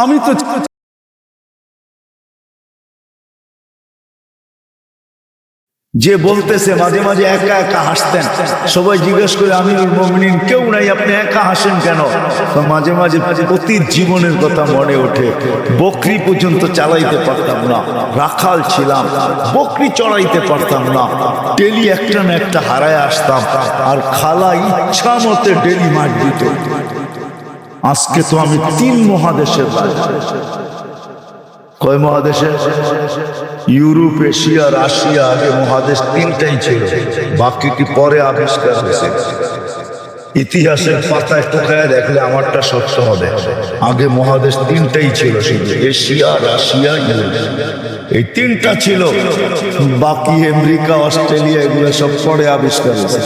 আমি তো যে বলতেছে মাঝে মাঝে একা একা হাসতেন, সবাই জিজ্ঞেস করে আমিরুল মুমিনিন কেউ নাই, আপনি একা হাসেন কেন? তো মাঝে মাঝে অতীত জীবনের কথা মনে ওঠে। বকরি পর্যন্ত চালাইতে পারতাম না, রাখাল ছিলাম, বকরি চড়াইতে পারতাম না, ডেলি একটা না একটা হারায় আসতাম, আর খালা ইচ্ছা মতে ডেলি মার দিত। আজকে তো আমি 3 মহাদেশের রাজা। কয় মহাদেশে? Europe, Asia, Russia. আগে মহাদেশ 3টাই ছিল, বাকিটি পরে আবিষ্কার হয়েছে। ইতিহাসের পাতায় টোকায় দেখলে আমারটা সত্য হবে। আগে মহাদেশ 3টাই ছিল, শুধু এশিয়া, রাশিয়া, ইউরোপ, এই 3টা ছিল। বাকি আমেরিকা, অস্ট্রেলিয়া এগুলো সব পরে আবিষ্কার হয়েছে।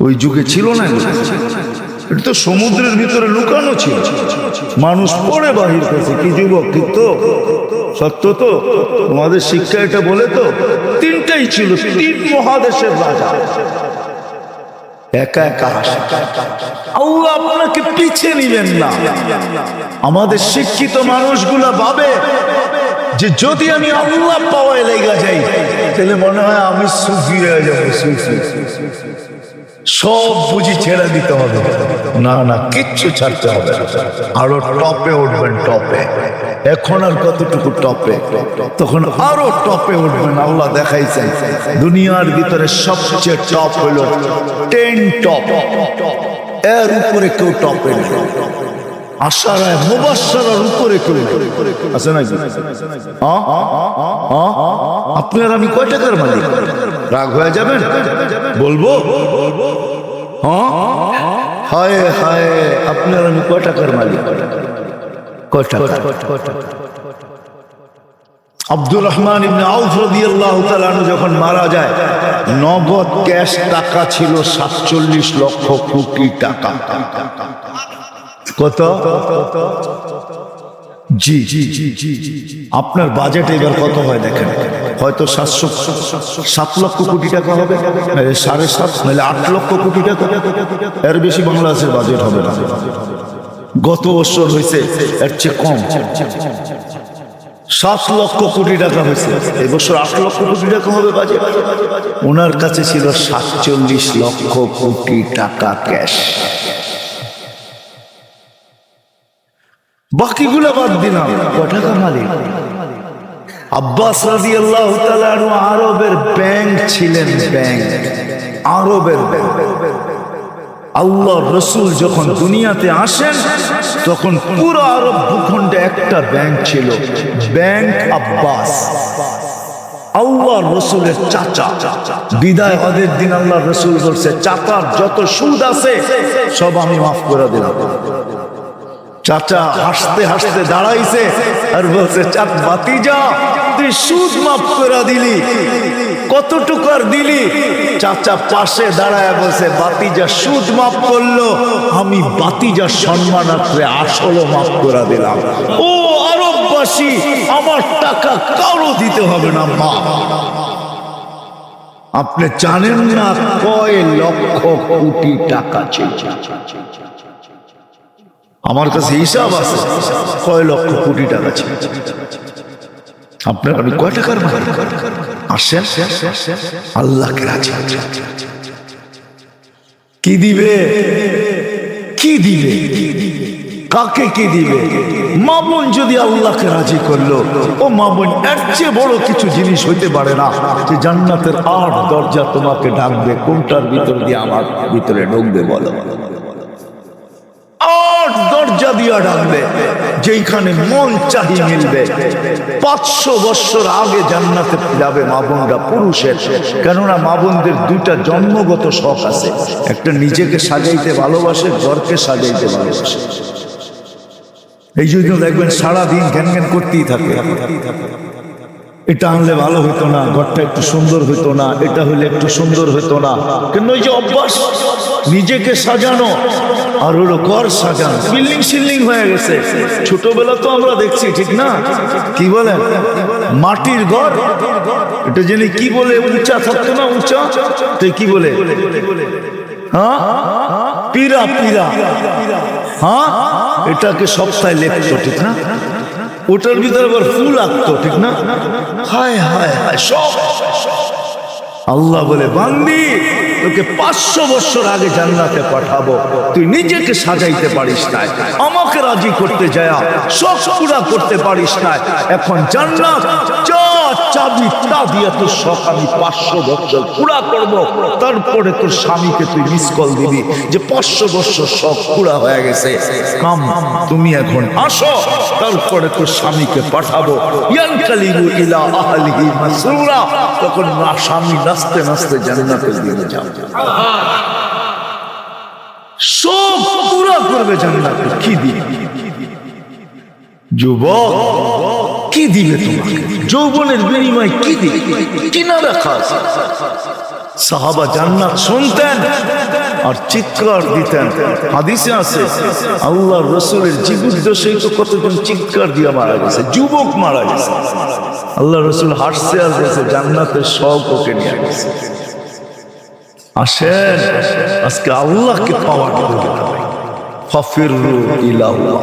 ওই যুগে ছিল না। এটা তো সমুদ্রের ভিতরে লুকানো ছিল, মানুষ পরে বাহির করেছে। কি যুবক, ঠিক তো? সত্য তো? তোমাদের শিক্ষা এটা বলে তো 3টাই ছিল, 3 মহাদেশের রাজা। একা একা হাসে। আল্লাহ আপনাকে পিছিয়ে নিবেন না। আমাদের শিক্ষিত মানুষগুলা ভাবে যে যদি আমি আল্লাহ পাওয়ায় লেগে যাই তাহলে মনে হয় আমি সুফি হয়ে যাবো। সুফি সব বুঝি ছেড়ে দিতে হবে। না না, কিচ্ছু ছাড়তে হবে। আরো টপে উঠবেন, টপে। এখন আর কতটুকু টপে, তখন আরো টপে উঠবেন। আল্লাহ দেখাইছেন দুনিয়ার ভিতরে সবচেয়ে টপ হইল 10 টপ, এর উপরে কেউ টপে নেই। আশারায় মুবাশশারার উপরে কেউ আছে নাকি? আপনার আমি কয় টাকার মালিক? রাগ হয়ে যাবেন? বলবো? হায় হায়, আপনার আমি কয় টাকার মালিক? কয় টাকা? আব্দুর রহমান ইবনে আউফ রাদিয়াল্লাহু তাআলা আনহু যখন মারা যায়, নগদ ক্যাশ টাকা ছিল 47 লক্ষ কোটি টাকা। কত? জি জি জি জি। আপনার বাজেট এবার কত হয় দেখেন? হয়তো 7 লক্ষ কোটি টাকা হবে, 7.5 নাহলে 8 লক্ষ কোটি টাকা। এর বেশি বাংলাদেশের বাজেট হবে না। গত বছর হয়েছে এর চেয়ে কম, 7 লক্ষ কোটি টাকা হয়েছে। এই বছর 8 লক্ষ কোটি টাকা হবে বাজেট। ওনার কাছে ছিল 47 লক্ষ কোটি টাকা ক্যাশ। বাকিগুলো বাদ দিলাম, কয় টাকা মালিক? আব্বাস রাদিয়াল্লাহু তাআলা আনহু আরবের ব্যাংক ছিলেন, ব্যাংক, আরবের ব্যাংক। আল্লাহর রাসূল যখন দুনিয়াতে আসেন তখন পুরো আরব ভূখণ্ডে একটা ব্যাংক ছিল, ব্যাংক আব্বাস। আল্লাহর রাসূলের চাচা। বিদায় হজের দিন আল্লাহর রাসূল বলছে, চাচার যত সুদ আছে সব আমি মাফ করে দিলাম। চাচা হাসতে হাসতে দাঁড়াইছে আর বলছে, চাক ভাতিজা, তুই সুদ মাফ করে দিলি, কতটুকু আর দিলি? চাচা পাশে দাঁড়ায় বলছে, ভাতিজা সুদ মাফ করলো, আমি ভাতিজার সম্মানার্থে আসলও মাফ করে দিলাম। ও আরববাসী, আমার টাকা কারো দিতে হবে না মা। আপনি জানেন না কয় লক্ষ কোটি টাকা ছিল? আমার কাছে হিসাব আছে কয় লক্ষ কোটি টাকা ছিল। আপনার আমি কয় টাকার মালিক? আসেন, আল্লাহকে রাজি। কি দিবে? কি দিবে? কাকে কি দিবে? মা বোন যদি আল্লাহকে রাজি করলো, ও মা বোন, এর চেয়ে বড় কিছু জিনিস হইতে পারে না যে জান্নাতের 8 দরজা তোমাকে ডাকবে। কোনটার ভিতর দিয়ে আমার ভিতরে ঢুকবে বলো? 8 দরজা দিয়া ডাকবে, যেখানে মন চাহি মিলবে। 500 বছর আগে জান্নাতে যাবে মা বোনরা, পুরুষের। কেননা মা বোনদের 2টা জন্মগত শখ আছে, একটা নিজেকে সাজাইতে ভালোবাসে, ঘরকে সাজাইতে ভালোবাসে। এই জন্য দেখবেন সারাদিন জ্ঞান জ্ঞান করতেই থাকে, এটা আনলে ভালো হইতো না, ঘরটা একটু সুন্দর হইতো না, এটা হইলে একটু সুন্দর হইতো না। কেন? ওই যে অভ্যাস, নিজেকে সাজানো আর হলো ঘর সাজানো, বিল্ডিং শিল্ডিং হয়ে গেছে। ছোটবেলা তো আমরা দেখছি, ঠিক না? কি বলেন? মাটির ঘর, এটা জেনে কি বলে? উঁচা থাকতো না, উঁচা, তো কি বলে? হ্যাঁ, পিরা পিরা। হ্যাঁ, এটাকে সপ্তাহে লেখতো, ঠিক না? ওটার ভিতরে আবার ফুল আঁকতো, ঠিক না? হায় হায় হায়, সব। আল্লাহ বলে, বান্দি তোকে 500 বছর আগে জান্নাতে পাঠাবো, তুই নিজেকে সাজাইতে পারিস না, আমাকে রাজি করতে যায় সব পুরা করতে পারিস না। এখন জান্নাত যা চাবি তা দিয়ে তোর শখ আমি 500 বছর পুরা করব, তারপরে তোর স্বামীকে তুই মিস কল দিবি যে 500 বছর শখ পুরা হয়ে গেছে, কাম তুমি এখন আসো, তারপরে তোর স্বামীকে পাঠাবো। ইয়ানকালিবু ইলা আহলিহি মাসরুরা, তখন না স্বামী নাচতে নাচতে জান্নাতের দিকে যাবে, সব পুরা করবে জান্নাতে। কি দিবে যুবক? কি দিবে তোমাকে? যৌবনের বিনিময় কি দিবে? কিনা রাখা আছে। সাহাবা জান্নাত শুনতেন আর চিৎকার দিতেন। হাদিসে আছে আল্লাহর রাসূলের জীবদ্দশায় তো কতজন চিৎকার দিয়ে মারা গেছে, যুবক মারা গেছে। আল্লাহর রাসূল হাসছে আর বলছে জান্নাতের সব ওকে নিয়ে গেছে। আসেন আজকে আল্লাহকে পাওয়ার দৌড় লাগাই, ফাফিরু ইলাল্লাহ,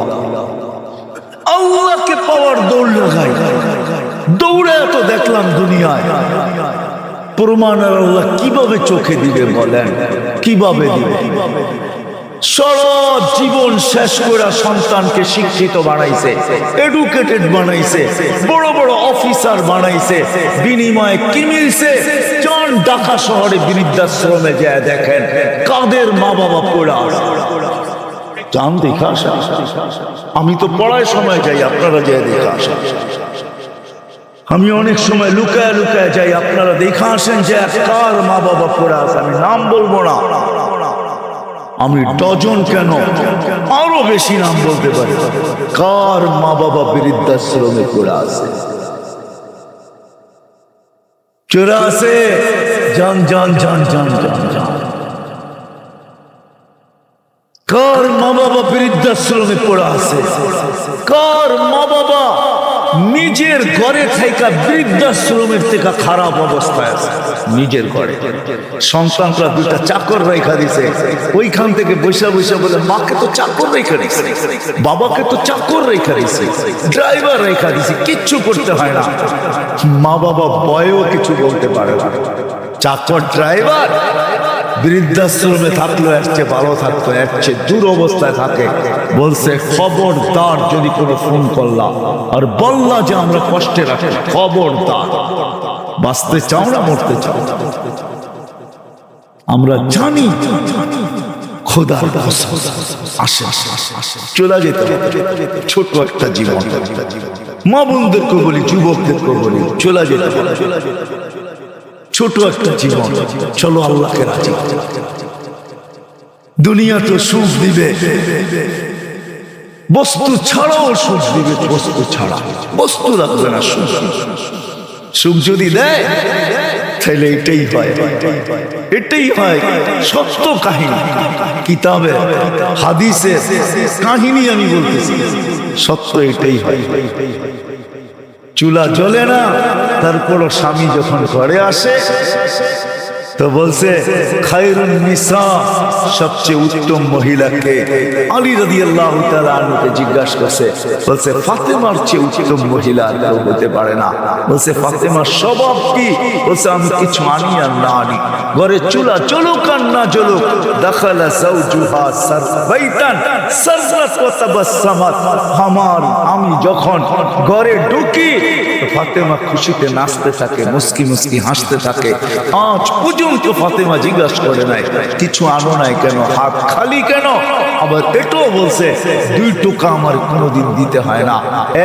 আল্লাহকে পাওয়ার দৌড় লাগাই। দৌড়ে তো দেখলাম দুনিয়ায়, প্রমাণের আল্লাহ কিভাবে চোখে দিবে বলেন? কিভাবে দিবে? সারা জীবন শেষ করে সন্তানকে শিক্ষিত বানাইছে, এডুকেটেড বানাইছে, বড় বড় অফিসার বানাইছে, বিনিময়ে কি মিলছে? ঢাকা শহরে বৃদ্ধাশ্রমে যায় দেখেন কাদের মা বাবা পড়া চান দেখা আসা। আমি তো পড়ায় সময় যাই, আপনারা যায় দেখা আসা। আমি অনেক সময় লুকায় লুকায় যাই, আপনারা দেখা আসেন যে কার মা বাবা পড়া আছে। আমি নাম বলবো না, আমি ডজন কেন আরো বেশি নাম বলতে পারি, কার মা বাবা বৃদ্ধাশ্রমে পড়া আছে। চোরা আছে, জান জান জান জান জান জান। কার মা বাবা বৃদ্ধাশ্রমে পড়া আছে? কার মা বাবা নিজের ঘরে থেকে বৃদ্ধাশ্রমের থেকে খারাপ অবস্থায় আছে? নিজের ঘরে সন্তানরা দুটা চাকর রেখা দিছে, ওইখান থেকে বৈশা বৈশা বলে মাকে তো চাকর রেখা দিছে, বাবাকে তো চাকর রেখা দিছে, ড্রাইভার রেখা দিছে, কিচ্ছু করতে হয় না। মা বাবা বয়েও কিছু বলতে পারে না। চাকর ড্রাইভার বৃদ্ধাশ্রমে থাকলো এর চেয়ে ভালো থাকতো, এর চেয়ে দূর অবস্থায় থাকে। বলছে খবরদার যদি কোনো ফোন করলা আর বললা যে আমরা কষ্টে রাখি, খবরদার। বাঁচতে চাও না মরতে চাও? আমরা জানি খোদার আসে, চলে যেতে ছোট একটা জীবন। মা বোনদেরকে বলি, যুবকদেরকে বলি, চলে যেতে ছোট একটা জীবন। চলো আল্লাহকে রাজি। দুনিয়া তো সুখ দিবে, বস্তু ছাড়াও সুখ দিবে, বস্তু ছাড়া বস্তু রাখবে না। সুখ সুখ যদি দেয় তাহলে এটাই হয়, এটাই হয় সত্য কাহিনী। কিতাবে হাদিসে কাহিনী আমি বলতেছি, সত্য এটাই হয়। চুলা জ্বলে না, তারপরও স্বামী যখন ঘরে আসে তো বলছে খায়রুন নিসা, সবচেয়ে উত্তম মহিলাকে। আলী রাদিয়াল্লাহু তাআলা আনহুকে জিজ্ঞাসা করছে, বলছে ফাতেমার চেয়ে উত্তম মহিলা কেউ হতে পারে না। বলছে ফাতেমার স্বভাব কি? বলছে আমি কিছু আনি আর না আনি, ঘরে চুলা জ্বলুক আর না জ্বলুক, দাখালা যাওজুহা সারবাইতান সাররাত ওয়া তাবাসসামাত। আমি যখন ঘরে ঢুকি ফাতেমা খুশিতে নাচতে থাকে, মুস্কি মুস্কি হাসতে থাকে। আজ পর্যন্ত ফাতেমা জিজ্ঞাসা করে নাই কিছু আনো নাই কেন, হাত খালি কেন। আবার এটাও বলছে 2 টোকা আমার কোনোদিন দিতে হয় না,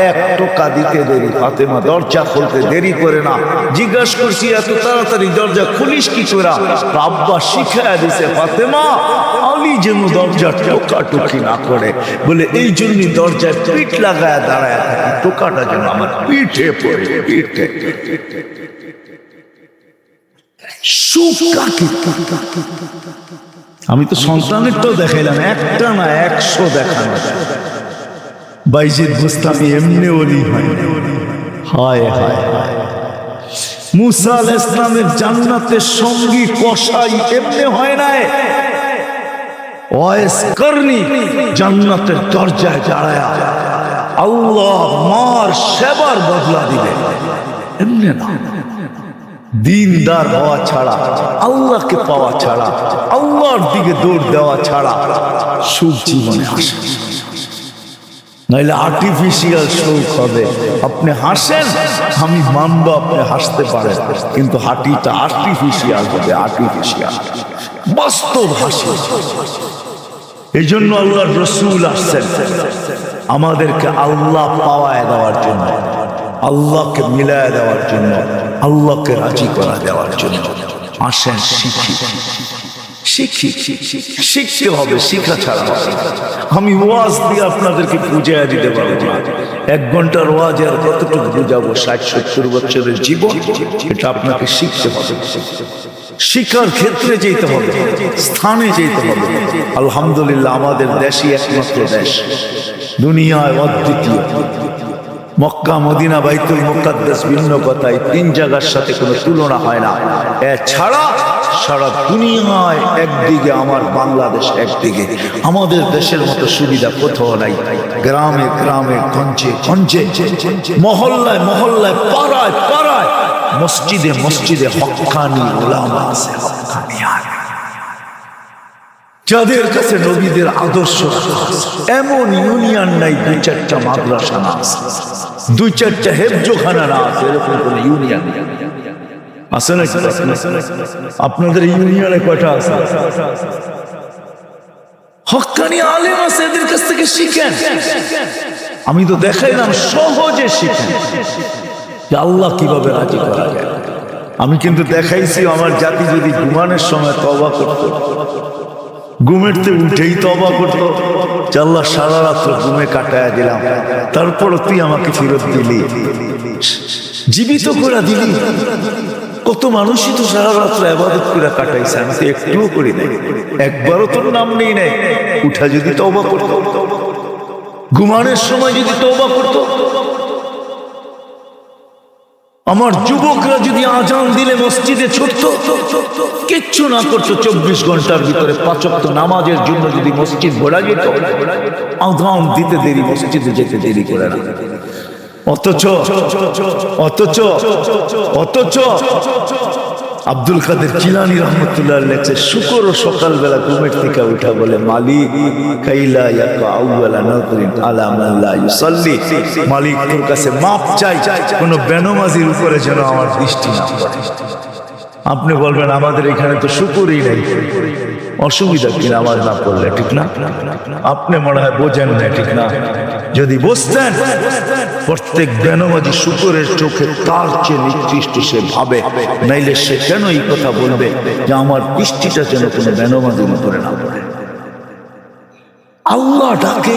1 টোকা দিতে দেরি। ফাতেমা দরজা খুলতে দেরি করে না। জিজ্ঞাসা করছি এত তাড়াতাড়ি দরজা খুলিস কি করে? আব্বা শিখায় দিছে ফাতেমা আলী যেন দরজা টোকাটুকি না করে, বলে এই জন্যই দরজায় পিঠ লাগায় দাঁড়ায় থাকি, টোকাটা যেন আমার পিঠে পড়ে। পিঠে আমি তো সন্তানেরটাও দেখাইলাম, একটা না 100 দেখানো। বাইজিদ বুস্তামি এমনি ওলি হয়। হায় হায়, মুসা আলাইহিস সালামের জান্নাতের সঙ্গী কসাই এমনি হয় নাই। ওয়াইস করনি জান্নাতের দরজায় দাঁড়ায়া আল্লাহ মার সেবার বদলা দিবে। এমনি না, দিনদার হওয়া ছাড়া, আল্লাহকে পাওয়া ছাড়া, আল্লাহর দিকে দৌড় দেওয়া ছাড়া সুখ জীবনে আসে না। নাইলে আর্টিফিশিয়াল সুখ হবে। আপনি হাসেন, আমি মানবো আপনি হাসতে পারেন, কিন্তু হাঁটিটা আর্টিফিশিয়াল হবে, আর্টিফিশিয়াল, বাস্তব হাসি। এই জন্য আল্লাহর রাসূল আসছেন আমাদেরকে আল্লাহ পাওয়ায় দেওয়ার জন্য, আল্লাহকে মিলায় দেওয়ার জন্য, আল্লাহকে রাজি করা দেওয়ার জন্য। আসেন শিখি, শিখি, শিখতে হবে, শিখা ছাড়া হবে। আমি ওয়াজ দিয়ে আপনাদেরকে বুঝাইয়া দিতে পারবো না। 1 ঘন্টার ওয়াজ আর কতটুকু বুঝাবো? 60-70 বছরের জীবন, এটা আপনাকে শিখতে হবে। শিক্ষার ক্ষেত্রে যেতে হবে, স্থানে যেতে হবে। আলহামদুলিল্লাহ, আমাদের দেশই একমাত্র দেশ, দুনিয়ায় অদ্বিতীয়। মক্কা, মদিনা, বাইতুল মুকাদ্দাস ভিন্ন কথায় 3 জায়গার সাথে কোনো তুলনা হয় না। এছাড়া সারা দুনিয়ায় একদিকে আমার বাংলাদেশ, একদিকে আমাদের দেশের মতো সুবিধা কোথাও নাই। গ্রামে গ্রামে, গঞ্জে গঞ্জে, মহল্লায় মহল্লায়, পাড়ায় পাড়ায়, মসজিদে মসজিদে হক্কানি উলামা আছে, হক্কানি আলেম, যাদের কাছে নবীদের আদর্শ এমন ইউনিয়ন নাই 2-4টা মাদ্রাসা না আছে, 2-4টা হেফজোখানা না আছে, এরকম কোন ইউনিয়ন আছে না? আপনাদের ইউনিয়নে কয়টা আছে? হক্কানি আলেম আছে, এদের কাছ থেকে শিখেন। আমি তো দেখাইলাম সহজে শিখেন যে আল্লাহ কিভাবে রাজি করা যায়। আমি কিন্তু দেখাইছি আমার জাতি যদি ঘুমানোর সময় তওবা করত, ঘুমের থেকে উঠেই তওবা করত, যে আল্লাহ সারা রাত্র ঘুমে কাটায়া দিলাম, তারপরও তুই আমাকে ফেরত দিলি, জীবিত করে দিলি। কত মানুষই তো সারা রাত্র ইবাদত করে কাটাইছে, আমি তো একটুও করি নাই, একবারও তোর নাম নেই নাই। উঠা যদি তওবা করত, ঘুমানোর সময় যদি তওবা করত, আমার যুবকরা যদি আজান দিলে মসজিদে ছুটত, কিচ্ছু না করতো, 24 ঘন্টার ভিতরে 5 ওয়াক্ত নামাজের জন্য যদি মসজিদ ভরা যেত, আজান দিতে দেরি, মসজিদে যেতে দেরি করে না। অথচ অথচ অথচ আব্দুল কাদের জিলানী রহমতুল্লাহ লেখছে, শুকর সকালবেলা ঘুমের থেকে উঠা বলে, মালিক কাইলা ইয়াকা আউয়ালা নাযরিন আলা মান লা ইউসাল্লি, মালিক তোর কাছে মাপ চাই, কোন বেনমাজির উপরে যেন আমার দৃষ্টি না পড়ে। আপনি বলবেন আমাদের এখানে তো শুকরই নেই, অসুবিধা কি নামাজ না পড়লে? ঠিক না? আপনি মনে হয় বোঝেন না, ঠিক না? যদি বুঝতেন, প্রত্যেক বেনমাজি শুকরের চোখে তার চেয়ে নিকৃষ্ট সে ভাবে, নাইলে সে কেন এই কথা বলবে যে আমার দৃষ্টিটা যেন কোনো বেনমাজির উপরে না পড়ে। আল্লাহ ডাকে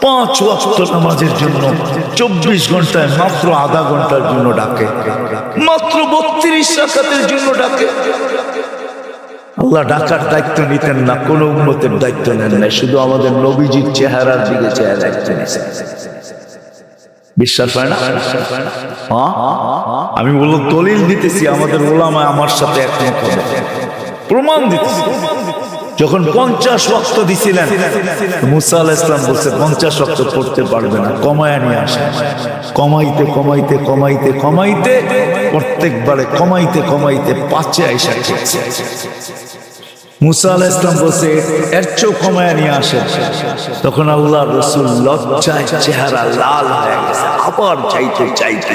5 ওয়াক্ত নামাজের জন্য, 24 ঘন্টায় মাত্র আধা ঘন্টার জন্য ডাকে, মাত্র 32 রাকাতের জন্য ডাকে। আল্লাহ ডাকার দায়িত্ব নিতেন না, কোন উম্মতের দায়িত্ব নেন নাই, শুধু আমাদের নবীজির চেহারার দিকে চেয়ে দায়িত্ব নিয়েছেন। বিশ্বাস হয় না? আমি বললাম দলিল দিতেছি, আমাদের ওলামা আমার সাথে একমত হবে, প্রমাণ দিতেছি। যখন 50 ওয়াক্ত দিছিলেন, মুসা আলাইহিস সালাম বলছে 50 ওয়াক্ত পড়তে পারবে না, কমায় নিয়ে আসে। কমাইতে কমাইতে কমাইতে কমাইতে প্রত্যেকবারে কমাইতে কমাইতে 5-এ আইসা গেছে। মুসা আলাইহিস সালাম বলছে এর চেয়েও কমায় নিয়ে আসে। তখন আল্লাহ রাসূল লজ্জায় চেহারা লাল হয়ে গেছে, আবার চাইতে চাইতে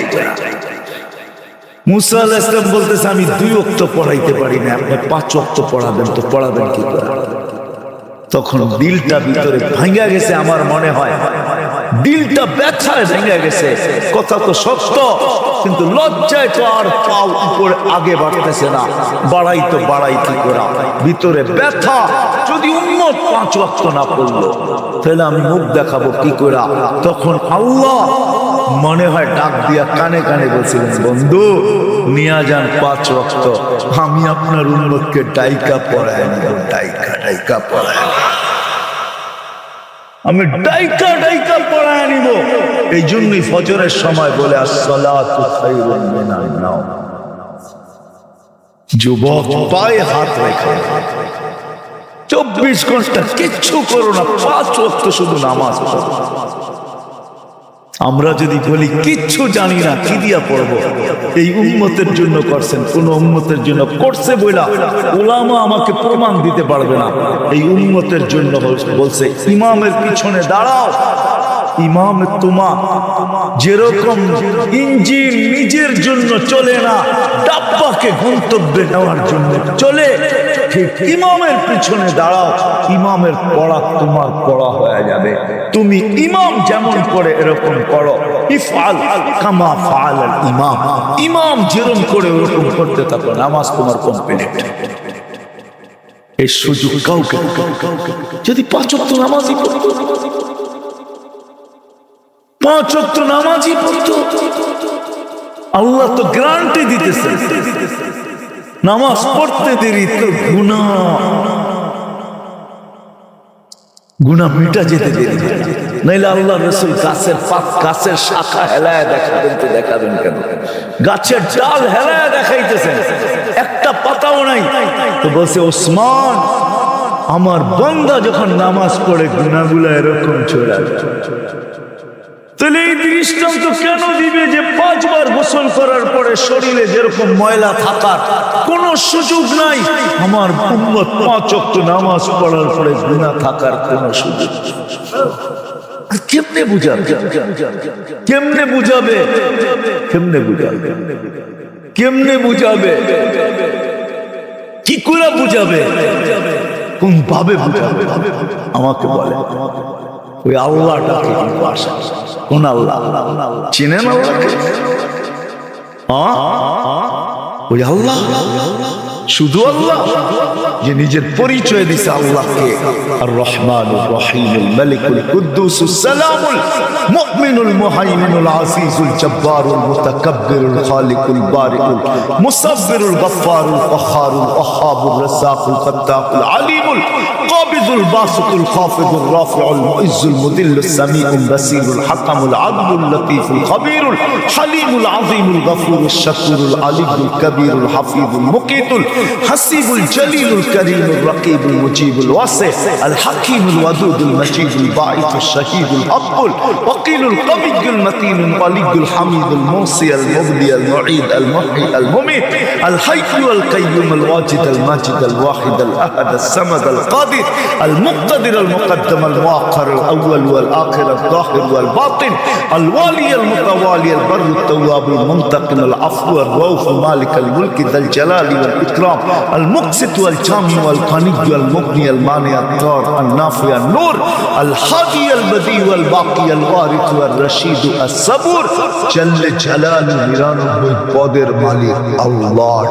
মুসা আলাইহিস সালাম বলতেছে আমি 2 ওয়াক্ত পড়াইতে পারি না, আপনি 5 ওয়াক্ত পড়াবেন, তো পড়াবেন কি করে? তখন দিলটা ভিতরে ভাঙা গেছে, আমার মনে হয় দিলটা ব্যথায় ভেঙে গেছে। কথা তো সত্য, কিন্তু লজ্জায় তো আর পাও উপরে আগে বাড়তেছে না, বাড়াই তো বাড়াই কি করা, ভিতরে ব্যথা। যদি উম্মত 5 ওয়াক্ত না পড়লো, তাহলে আমি মুখ দেখাবো কি করা? তখন আল্লাহ মনে হয় ডাক দিয়া কানে কানে বলছিলেন, বন্ধু নিয়া যান 5 ওয়াক্ত, আমি আপনার উম্মতকে ডাইকা পড়ায় নিব, ডাইকা ডাইকা পড়ায়, আমি ডাইকা ডাইকা পড়ায় নিব। এই জন্যই ফজরের সময় বলে আসসালাতু খায়রুম মিনান নাওম। যুবক পায়ে হাত রেখে 24 ঘন্টা কিচ্ছু করো না, 5 ওয়াক্ত শুধু নামাজ পড়ো। আমরা যদি বলি কিচ্ছু জানি না, কি দিয়া পড়বো? এই উম্মতের জন্য করছেন, কোন উম্মতের জন্য করছে বইলা উলামা আমাকে প্রমাণ দিতে পারবে না। এই উম্মতের জন্য বলছে ইমামের পিছনে দাঁড়াও। ইমাম তোমা যেরকম ইঞ্জিন নিজের জন্য চলে না, ডাব্বাকে গন্তব্যে নেওয়ার জন্য চলে, ঠিক ইমামের পিছনে দাঁড়াও। ইমামের পড়া তোমার পড়া হয়ে যাবে। তুমি ইমাম যেমন করে এরকম করো। ইফআল কামা ফাআলাল ইমাম, ইমাম যেরকম করে ওরকম করতে থাকো, নামাজ তোমার কমপ্লিট। এই সুযোগ কাউকে যদি 5 ওয়াক্ত নামাজই পড়তো, 5 ওয়াক্ত নামাজই পড়তো, আল্লাহ তো গ্যারান্টি দিতেছে নামাজ পড়তে দেরি তো গুনাহ মিটা যেতে দেরি, নাইলে আল্লাহ রাসূল গাছের শাখা হেলায় দেখাবেন তো দেখাবেন কেন? গাছের ডাল হেলায় দেখাইতেছেন, একটা পাতাও নাই। তো বলছে ওসমান, আমার বান্দা যখন নামাজ পড়ে গুনাহগুলো এরকম চলে আসে, তাহলে এই দৃষ্টান্ত কেন দিবে যে 5 বার গোসল করার পরে শরীরে যেরকম ময়লা থাকার কোনো সুযোগ নাই, আমার উম্মত 5 ওয়াক্ত নামাজ পড়ার পরে গুনাহ থাকার কোনো সুযোগ? কেমনে বুঝাবে? কেমনে বুঝাবে? কেমনে বুঝাবে? কেমনে বুঝাবে? কি করে বুঝাবে? কোন ভাবে বুঝাবে? আমাকে বলে। ওই আল্লাহটাকে কিন্তু আসে। কোন আল্লাহ? চিনেন আল্লাহকে? ওই আল্লাহ, শুধু আল্লাহ যে নিজের পরিচয় দিছে আল্লাহকে আর রহমানুর রহিমুল মালিকুল কুদ্দুসুস সালামুল মুমিনুল মুহাইমিনুল আজিজুল জব্বারুল মুতাকাব্বিরুল খালিকুল বারিউল মুসাব্বিরুল গফফারুল কহ্হারুল ওয়াহ্হাবুর রাজ্জাকুল ফাত্তাহুল আলিমুল কাবিদুল বাসিতুল খাফিদুর রাফিউল মুইজ্জুল মুদিল্লুস সামিউল বাসিরুল হাকামুল আদলুল লতীফুল খবীরুল হালিমুল আযীমুল গফুরুশ শাকুরুল আলিয়ুল কবীরুল হাফিজুল মুকিতুল হাসিবুল জলিলুল করিমুল রকিবুল মুজিবুল ওয়াসি আল হাকিমুল ওয়াদুদুল মজিদুল বাঈতুশ শাহীদুল আব্বুল ওয়াকিলুল কবিয়ুল মতিনুল ওয়ালিয়ুল হামিদুল মুসি আল মুবদি আল মুঈদ আল মুহয়ি আল মুমীত আল হাইয়্যু আল কাইয়্যুম আল ওয়াজিদ আল মাজিদ আল ওয়াহিদ আল আহাদ আল সামাদ আল কাদির আল মুকতাদির আল মুকদ্দম আল মুআখ্খার আল আউয়াল ওয়াল আখির আল যাহির ওয়াল বাতিন আল ওয়ালি আল মুতাওয়ালি আল বাররু আত তাওয়াব আল মুনতাকিম আল আফু আল রাউফ মালিক আল মুলক যাল জালালি ওয়াল ইকরাম আল মুকসিত ওয়াল জামি ওয়াল কানিয ওয়াল মুগনি আল মানি আত তার আল নাফি আল নূর আল হাদি আল বদি ওয়াল বাকি আল ওয়ারিস ওয়াল রশিদ আস সাবুর জাল জালালু 99 পদের মালিক আল্লাহ।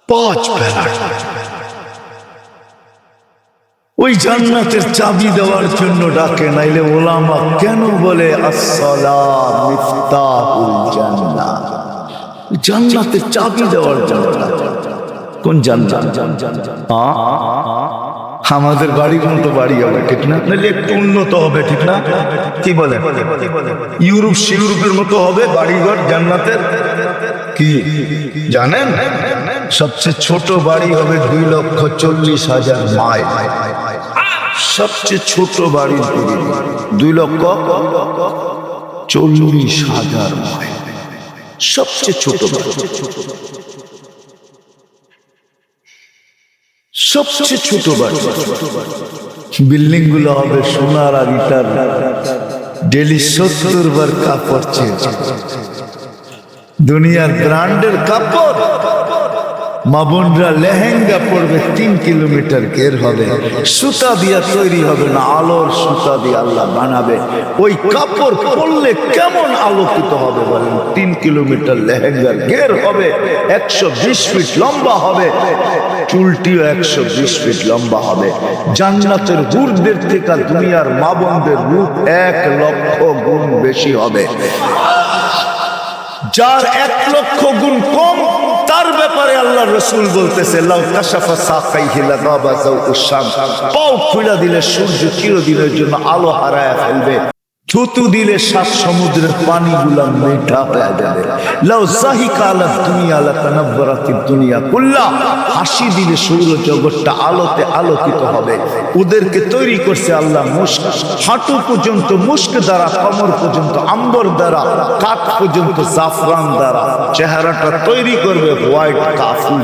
5 বেলা ওই জান্নাতের চাবি দেওয়ার জন্য ডাকে, নাইলে ওলামা কেন বলে আসসালাম মিফতাহুল জান্নাহ? জান্নাতের চাবি দেওয়ার জন্য। কোন জান্নাত? আমাদের বাড়ির মতো বাড়ি হবে, ঠিক না? নাহলে একটু উন্নত হবে, ঠিক না? কি বলে? ইউরোপের মতো হবে বাড়িঘর জান্নাতের। কি জানেন? সবচেয়ে ছোট বাড়ি হবে 2,40,000 মাইল। সবচেয়ে ছোট বাড়ি 2,40,000 মাইল, সবচেয়ে ছোট বাড়ি। সবচেয়ে ছোট বাড়ি। বিল্ডিং গুলো হবে সোনার আর ইটার, ডেলি 70 বার কাপড় চেঞ্জ। দুনিয়ার ব্র্যান্ডের কাপড়। মা বোনরা লেহেঙ্গা পরবে 3 কিলোমিটার ঘের হবে, সুতা দিয়া তৈরি হবে না, আলোর সুতা দিয়ে আল্লাহ বানাবে। ওই কাপড় পরলে কেমন আলোকিত হবে বলেন? 3 কিলোমিটার লেহেঙ্গার ঘের হবে, 120 ফিট লম্বা হবে, চুলটিও 120 ফিট লম্বা হবে। জান্নাতের হুরদের থেকে দুনিয়ার মা বোনদের রূপ 1 লক্ষ গুণ বেশি হবে। যার 1 লক্ষ গুণ কম, তার ব্যাপারে আল্লাহ রাসূল বলতেছে লাউ কাশাফা সাকাইহি লাগাবা যাউউশ শাম, পাও খুলে দিলে সূর্য চিরদিনের জন্য আলো হারায় ফেলবে। থুতু দিলে 7 সমুদ্রের পানিগুলা মিঠা হয়ে যাবে। লাউ যাহিকা আলা দুনিয়া লাতানাব্বারাতিদ দুনিয়া কুল্লা, হাসি দিলে সৌর জগৎটা আলোতে আলোকিত হবে। ওদেরকে তৈরি করছে আল্লাহ মুস্ক, হাঁটু পর্যন্ত মুস্ক দ্বারা, কোমর পর্যন্ত আম্বর দ্বারা, কাঁধ পর্যন্ত জাফরান দ্বারা। চেহারাটা তৈরি করবে হোয়াইট কাফুর।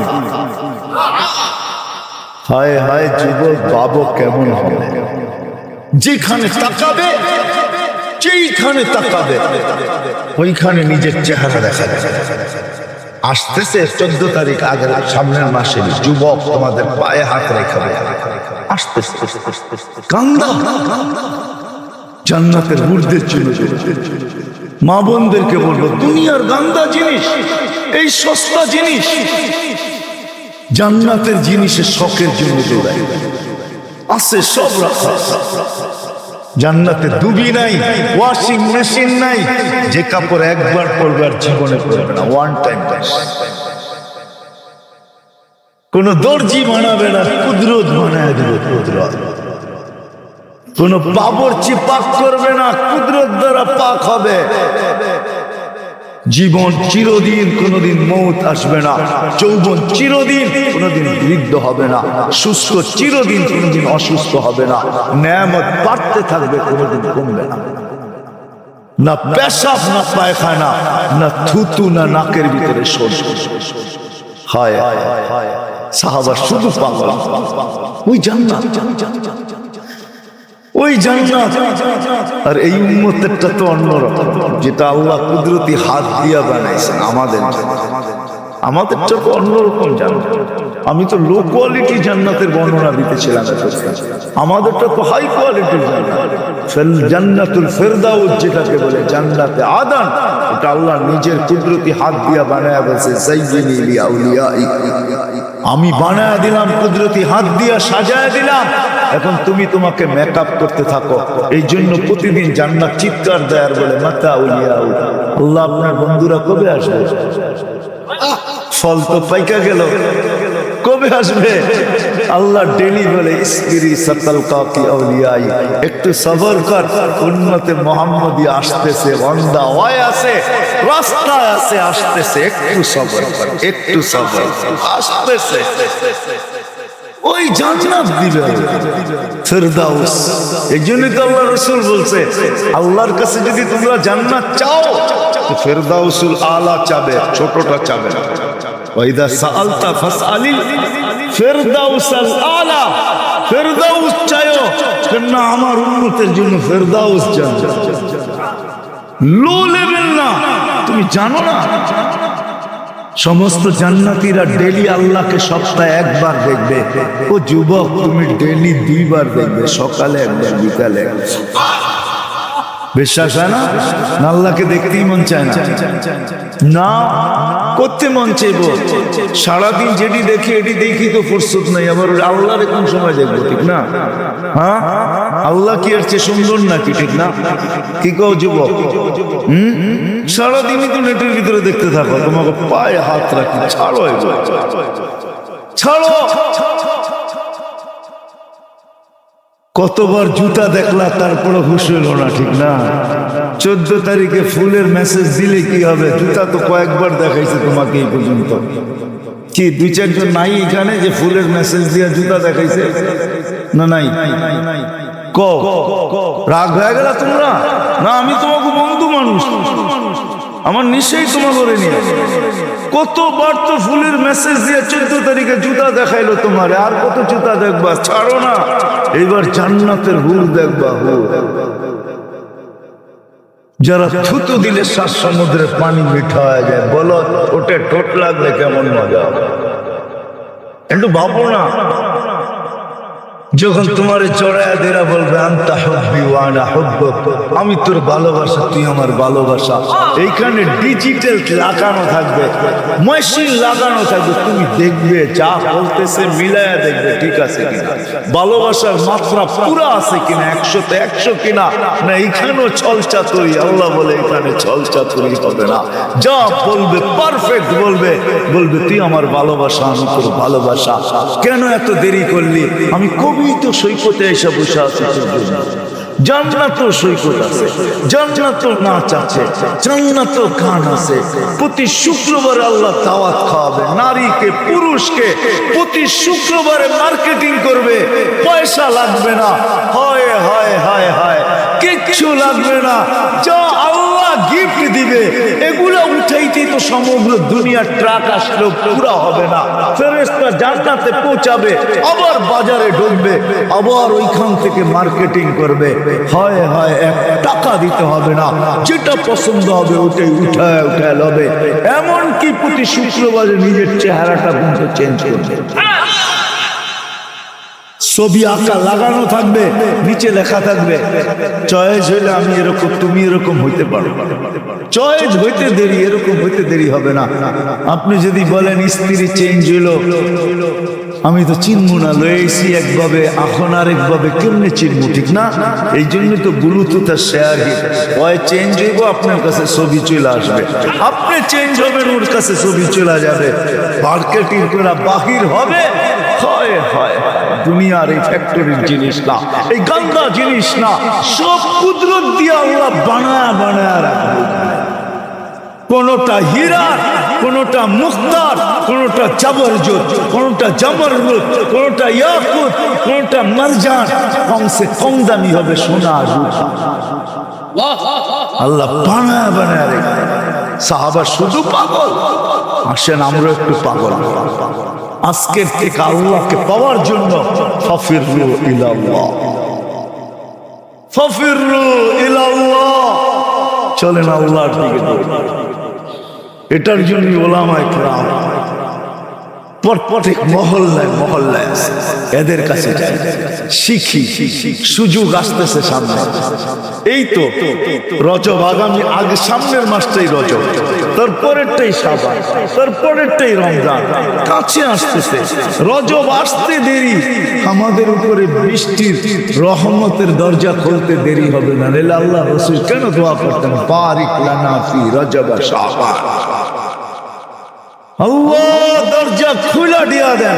হায় হায় যুবক বাবু কেমন হবে? যেখানে তাকাবে, যেইখানে তাকাবে ওইখানে নিজের চেহারা দেখা যাবে। আসতেছে 14 তারিখ আগের সামনের মাসে, যুবক তোমাদের পায়ে হাত রেখে আসতেছে কান্দা জান্নাতের ঊর্ধ্বের জন্য। মা বোনদেরকে বলবো, দুনিয়ার গান্দা জিনিস, এই সস্তা জিনিস জান্নাতের জিনিসের শখের জন্য দৌড়াই আছে, সব রাখা। জান্নাতে ডুবি নাই, ওয়াশিং মেশিন নাই, যে কাপড় একবার পরবে আর জীবনে পরবে না, ওয়ান টাইম। কোন দর্জি বানাবে না, কুদরত বানায় দেবে। কুদরত কোন বাবরচি পাক করবে না, কুদরত দ্বারা পাক হবে। জীবন চিরদিন, কোনদিন মৌত আসবে না। যৌবন চিরদিন, কোনদিন বৃদ্ধ হবে না। সুস্থ চিরদিন, কোনদিন অসুস্থ হবে না। নেয়ামত বাড়তে থাকবে, কোনদিন কমবে না। না পেশাব, না পায়খানা, না থুতু, না নাকের ভিতরে শোষ। হায় সাহাবা শুধু পাগল। ওই জান্নাত, ওই জান্নাত। আর এই উম্মতেরটা তো অন্যরকম, যেটা আল্লাহ কুদরতি হাত দিয়া বানাইছেন আমাদের। আমাদেরটা তো অন্যরকম জান্নাত। আমি তো লো কোয়ালিটি জান্নাতের বর্ণনা দিতেছিলাম, আমাদেরটা তো হাই কোয়ালিটির জান্নাত। জান্নাতুল ফেরদাউস যেটাকে বলে, জান্নাতে আদন, এটা আল্লাহ নিজের কুদরতি হাত দিয়া বানায়া বলছে, যায়্যিনি লিআউলিয়াই, আমি বানায়া দিলাম, কুদরতি হাত দিয়া সাজায়া দিলাম। এখন তুমি তোমাকে মেকআপ করতে থাকো। এই জন্য প্রতিদিন জান্নাত চিৎকার দেয় আর বলে, মাতা আউলিয়া, আল্লাহ আপনার বন্ধুরা কবে আসবে? ফল তো পাইকা গেল, কবে আসবে? আল্লাহ ডেলি বলে, ইসবিরি সাতালকা ফি আউলিয়াই, একটু সবর কর, উম্মতে মুহাম্মদী আসতেছে, বান্দা ওয়াই আছে, রাস্তায় আছে, আসতেছে, একটু সবর কর, একটু সবর আসতেছে। ওই জান্নাত দিবে ফেরদাউস। এই জন্যই তো আল্লাহ রাসূল বলছে, আল্লাহর কাছে যদি তোমরা জান্নাত চাও, ফেরদাউসুল আলা চাবে, ছোটটা চাবে না। ওয়াইদা সাআলতা ফাসআলিল ফেরদাউসুল আলা, ফেরদাউস চাইও, কেন আমার উম্মতের জন্য ফেরদাউস জান্নাত, লো লেভেল না। তুমি জানো না সমস্ত জান্নাতীরা ডেলি আল্লাহকে সপ্তাহে একবার দেখবে। ও যুবক, তুমি ডেলি 2 বার দেখবে, সকালে একবার, বিকালে একবার। বিশ্বাস হয় না? আল্লাহকে দেখতেই মন চায় না, না করতে মন চাইব। সারাদিন যেটি দেখি এটি দেখি তো ফুরসত নাই, আবার আল্লাহর কোন সময় দেখবো? ঠিক না? হ্যাঁ, আল্লাহ কি আর চেয়ে সুন্দর নাকি? ঠিক না? কি কও যুবক? সারাদিনই তো নেটের ভিতরে দেখতে থাকো, তোমাকে পায়ে হাত রাখি, ছাড়ো, ছাড়ো। কতবার জুতা দেখলা, তারপরে হুশ হইল না, ঠিক না? 14 তারিখে ফুলের মেসেজ দিলে কি হবে? জুতা তো কয়েকবার দেখাইছে তোমাকে এই পর্যন্ত। কি 2-4 জন নাই এখানে যে ফুলের মেসেজ দিয়ে জুতা দেখাইছে? না নাই? রাগ হয়ে গেল তোমরা? না, আমি তোমাকে বন্ধু মানুষ, আমার নিশ্চয়ই তোমার করে নিয়ে। কতবার তো ফুলের মেসেজ দিয়ে 14 তারিখে জুতা দেখাইলো তোমার, আর কত জুতা দেখবা? ছাড়ো না, এইবার জান্নাতের হুর দেখবা। যারা থুতু দিলে 7 সমুদ্রের পানি মিঠা হয়ে যায়। বলো, ওটা ঠোঁট লাগলে কেমন মজা? একটু ভাবো না, যখন তোমার চড়াইয়া দেরা বলবে, আনতা হুব্বি ওয়া আনা হুব্বুক, আমি তোর ভালোবাসা, তুই আমার ভালোবাসা। এইখানে ডিজিটাল লাগানো থাকবে, মেশিন লাগানো থাকবে, তুমি দেখবে, যা বলতেছে মিলায়া দেখবে ঠিক আছে কিনা, ভালোবাসার মাত্রা পুরা আছে কিনা, 100তে 100 কিনা, না এইখানেও ছল চাতুরি। আল্লাহ বলে এখানে ছল চাতুরি হবে না, যা বলবে পারফেক্ট বলবে। বলবে, তুই আমার ভালোবাসা, আমি তোর ভালোবাসা। কেন এত দেরি করলি? আমি কবি তো সৈকতে এসে বসে আছি তোর জন্য। জান্নাত সৈকত আছে, জান্নাত নাচ আছে, জান্নাত গান আছে। প্রতি শুক্রবারে আল্লাহ দাওয়াত খাওয়াবে নারীকে পুরুষকে, প্রতি শুক্রবারে মার্কেটিং করবে, পয়সা লাগবে না। হয় হয় হয় হয়, কিচ্ছু লাগবে না, যা আল্লাহ গিফট দিবে এগুলো উঠাইতেই তো সমগ্র দুনিয়ার ট্রাক আসলেও পুরা হবে না। ফেরেশতা জান্নাতে পৌঁছাবে, আবার বাজারে ঢুকবে, আবার ওইখান থেকে মার্কেটিং করবে। হয় হয়, এক টাকা দিতে হবে না, যেটা পছন্দ হবে ওটাই উঠায় উঠায় লবে। এমনকি প্রতি শুক্রবারে নিজের চেহারাটা কিন্তু চেঞ্জ করবে। ছবি আঁকা লাগানো থাকবে, নিচে লেখা থাকবে চয়েস হইলে আমি এরকম, তুমি এরকম হইতে পারো। চয়েস হইতে দেরি, এরকম হইতে দেরি হবে না। আপনি যদি বলেন স্ত্রী চেঞ্জ হইল, আমি তো চিনবো না, লয়েছি একভাবে এখন আর একভাবে, কেমনে চিনবো? ঠিক না? এই জন্য তো ব্লুটুথ আর শেয়ার হয়, চেঞ্জ হইব আপনার কাছে ছবি চলে আসবে, আপনি চেঞ্জ হবেন ওর কাছে ছবি চলে যাবে। মার্কেটিং করে বাহির হবে। হয় হয়, দুনিয়ার এই ফ্যাক্টরির জিনিস না, এই গন্দা জিনিস না, সব কুদরত দিয়ে আল্লাহ বানায়া বানায়া রাখবে। কোনটা হীরা, কোনটা মুক্তার, কোনটা জবরজত, কোনটা জমরজত, কোনটা ইয়াকুত, কোনটা মারজান, কমসে কম দামি হবে সোনা রূপা। আল্লাহ বানায়া বানায়া রাখবে। সাহাবা শুধু পাগল, আসেন আমরা একটু পাগল। আজকের থেকে আল্লাহকে পাওয়ার জন্য ফাফিরু ইলাল্লাহ, ফাফিরু ইলাল্লাহ, চলেন আল্লাহর দিকে দৌড়। এটার জন্য ওলামায়ে কেরাম প্রত্যেক মহল্লায় মহল্লায় আছে, এদের কাছে যাই, শিখি। সুযোগ আসতেছে সামনে, এই তো রজব আগামী, আগে সামনের মাসটাই রজব, তারপরেরটাই শাবান, তারপরেরটাই রমজান, কাছে আসতেছে। রজব আসতে দেরি, আমাদের উপরে বৃষ্টির রহমতের দরজা খুলতে দেরি হবে না। নাহলে আল্লাহ রাসূল কেন দোয়া করতেন, বারিক লানা ফি রজব শাবান, আল্লাহ দরজা খুলে দিয়া দেন।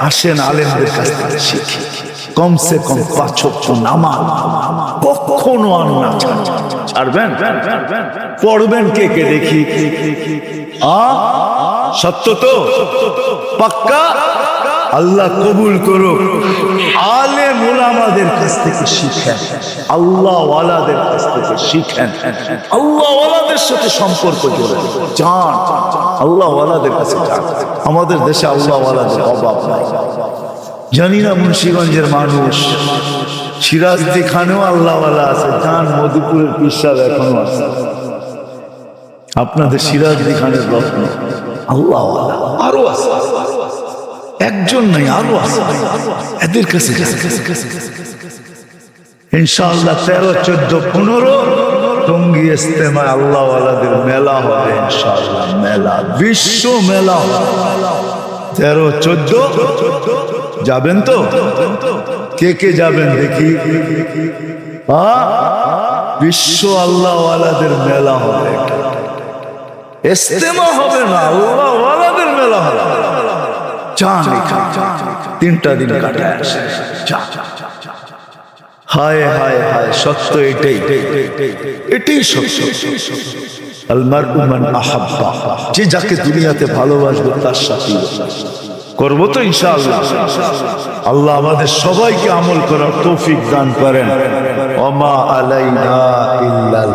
আসেন আলেমদের কাছ থেকে শিখি, কমসে কম 5 ওয়াক্ত নামাজ কখনো আর না ছাড়বেন। পড়বেন কে কে দেখি? সত্য তো, পাক্কা? আল্লাহ কবুল করুক। আলেম ওলামাদের কাছ থেকে শিখেন, আল্লাহ ওয়ালাদের কাছ থেকে শিখেন, আল্লাহ ওয়ালাদের সাথে সম্পর্ক জোড়েন, যান আল্লাহ ওয়ালাদের কাছে যান। আমাদের দেশে আল্লাহ ওয়ালাদের অভাব নাই। জানি না মুন্সিগঞ্জের মানুষ, সিরাজদি খানেও আল্লাহ ওয়ালা আছে, যান মধুপুরের পীর সাহেব এখনো আছে, আপনাদের সিরাজদি খানের রত্ন আল্লাহ ওয়ালা আরো আছে, একজন নাই আরো আছে, এদের কাছে ইনশাআল্লাহ 13, 14, 15 টঙ্গী ইজতেমায় আল্লাহ ওয়ালাদের মেলা হবে ইনশাআল্লাহ। মেলা, বিশ্ব মেলা 13, 14 যাবেন তো? কে কে যাবেন দেখি? বিশ্ব আল্লাহ ওয়ালাদের মেলা হবে, ইজতেমা হবে না, আল্লাহ ওয়ালাদের মেলা হবে। চান 3টা দিন কাটায় আসে। হায় হায় হায়, সত্য এটাই, এটাই সত্য। আল মারউ মান আহাব্বা, যে যাকে দুনিয়াতে ভালোবাসবে তার সাথে করবো তো ইনশাআল্লাহ। আল্লাহ আমাদের সবাইকে আমল করার তৌফিক দান করেন। ওমা আলাইনা ইল্লাল